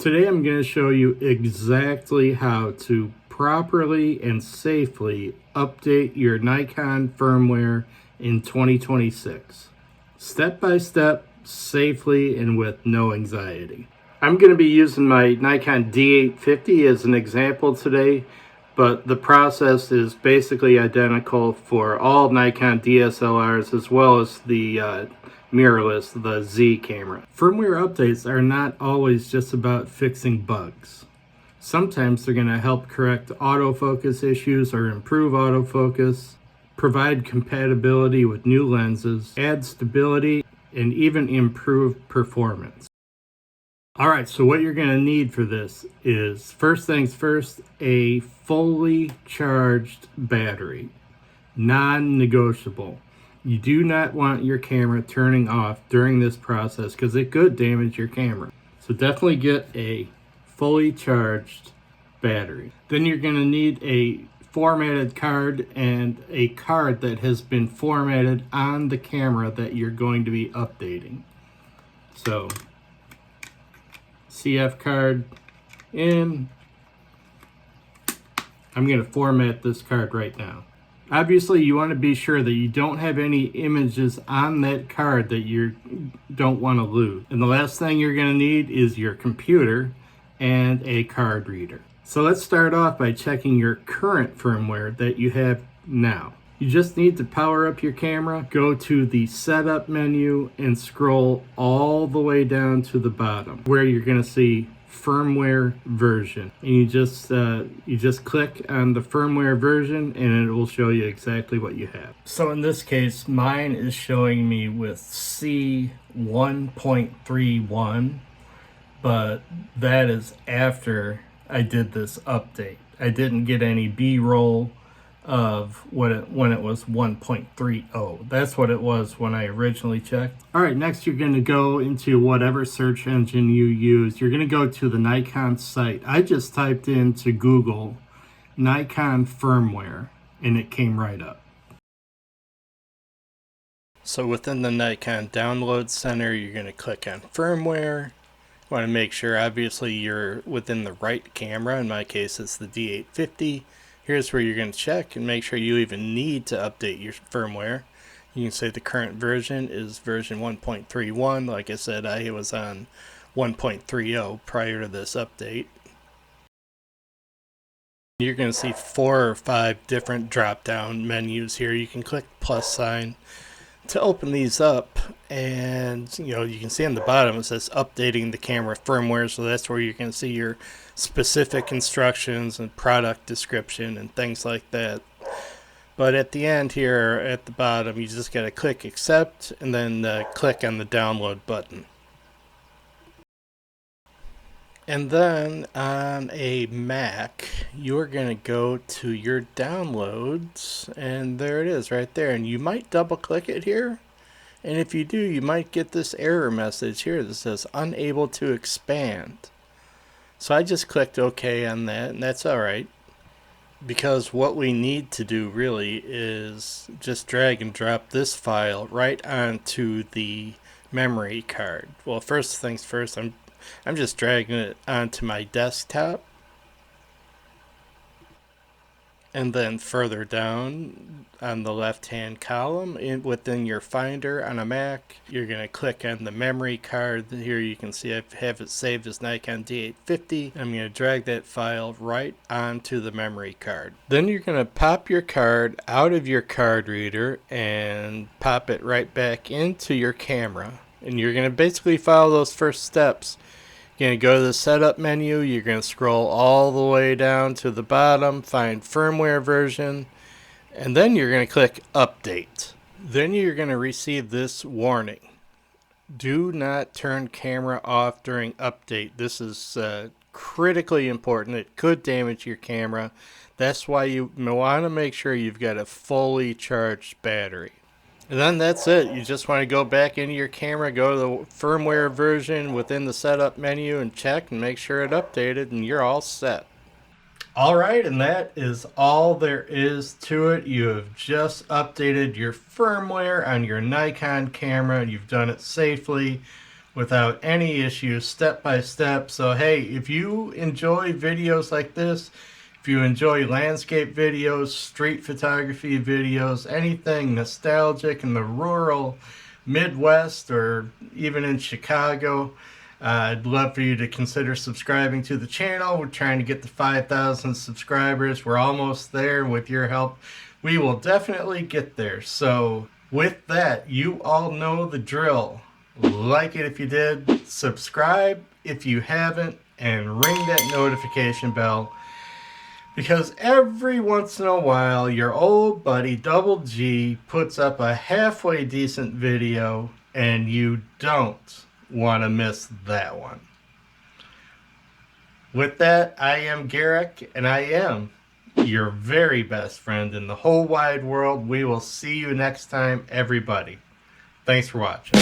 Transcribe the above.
Today I'm going to show you exactly how to properly and safely update your Nikon firmware in 2026. Step by step, safely, and with no anxiety. I'm going to be using my Nikon D850 as an example today, but the process is basically identical for all Nikon DSLRs as well as the mirrorless, the Z camera. Firmware updates are not always just about fixing bugs. Sometimes they're going to help correct autofocus issues or improve autofocus, provide compatibility with new lenses, add stability, and even improve performance. Alright, so what you're going to need for this is, first things first, a fully charged battery. Non-negotiable. You do not want your camera turning off during this process because it could damage your camera. So definitely get a fully charged battery. Then you're going to need a formatted card and a card that has been formatted on the camera that you're going to be updating. So CF card in. I'm going to format this card right now. Obviously, you want to be sure that you don't have any images on that card that you don't want to lose. And the last thing you're going to need is your computer and a card reader. So let's start off by checking your current firmware that you have now. You just need to power up your camera, go to the setup menu, and scroll all the way down to the bottom where you're going to see firmware version, and you just click on the firmware version and it will show you exactly what you have. So in this case, mine is showing me with C 1.31, but that is after I did this update. I didn't get any B-roll of when it was 1.30. That's what it was when I originally checked. Alright, next you're going to go into whatever search engine you use. You're going to go to the Nikon site. I just typed into Google Nikon firmware and it came right up. So within the Nikon Download Center, you're going to click on firmware. You want to make sure obviously you're within the right camera. In my case it's the D850. Here's where you're going to check and make sure you even need to update your firmware. You can say the current version is version 1.31. Like I said, I was on 1.30 prior to this update. You're going to see 4 or 5 different drop-down menus here. You can click the plus sign to open these up, and you can see on the bottom it says updating the camera firmware, so that's where you can see your specific instructions and product description and things like that. But at the end here at the bottom, you just got to click accept and then click on the download button. And then on a Mac, you're going to go to your downloads, and there it is right there. And you might double click it here. And if you do, you might get this error message here that says unable to expand. So I just clicked OK on that, and that's alright. Because what we need to do really is just drag and drop this file right onto the memory card. Well, first things first, I'm just dragging it onto my desktop, and then further down on the left hand column within your Finder on a Mac, you're going to click on the memory card. Here you can see I have it saved as Nikon D850. I'm going to drag that file right onto the memory card. Then you're going to pop your card out of your card reader and pop it right back into your camera, and you're going to basically follow those first steps. You're going to go to the setup menu, you're going to scroll all the way down to the bottom, find firmware version, and then you're going to click update. Then you're going to receive this warning. Do not turn camera off during update. This is critically important. It could damage your camera. That's why you want to make sure you've got a fully charged battery. And then that's it. You just want to go back into your camera, go to the firmware version within the setup menu and check and make sure it updated, and you're all set. Alright, and that is all there is to it. You have just updated your firmware on your Nikon camera, and you've done it safely without any issues, step by step. So hey, if you enjoy videos like this, if you enjoy landscape videos, street photography videos, anything nostalgic in the rural Midwest or even in Chicago, I'd love for you to consider subscribing to the channel. We're trying to get to 5,000 subscribers. We're almost there. With your help, we will definitely get there. So with that, you all know the drill. Like it if you did, subscribe if you haven't, and ring that notification bell, because every once in a while your old buddy Double G puts up a halfway decent video and you don't want to miss that one. With that, I am Garrick, and I am your very best friend in the whole wide world. We will see you next time, everybody. Thanks for watching.